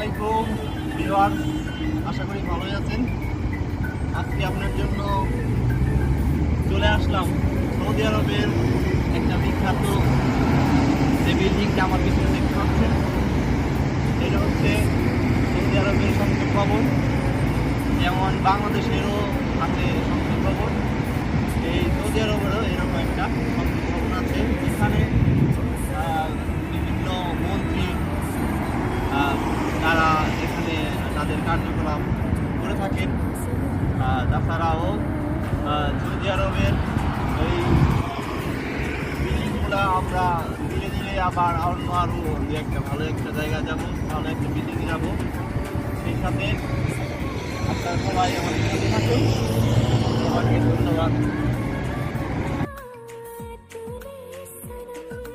আলাইকুম ভিউয়ার্স, আশা করি ভালোই আছেন। আজকে আপনার জন্য চলে আসলাম সৌদি আরবের একটা বিখ্যাত যে বিল্ডিংটা আমার পিছনে দেখতে পাচ্ছেন, এটা হচ্ছে সৌদি আরবের সংসদ ভবন। যেমন বাংলাদেশেরও আছে সংসদ ভবন, এই সৌদি আরবেরও এরকম একটা সংসদ ভবন আছে। এখানে বিভিন্ন মন্ত্রী তারা এখানে তাদের কার্যকলাপ করে থাকেন। তাছাড়াও সৌদি আরবের এই বিল্ডিংগুলো আমরা ধীরে ধীরে আবার আরও দু একটা ভালো একটা জায়গা যাব, ভালো একটা বিল্ডিংয়ে যাব। সেই সাথে আপনারা সবাই আমাদের সাথে থাকুন। সবাইকে ধন্যবাদ।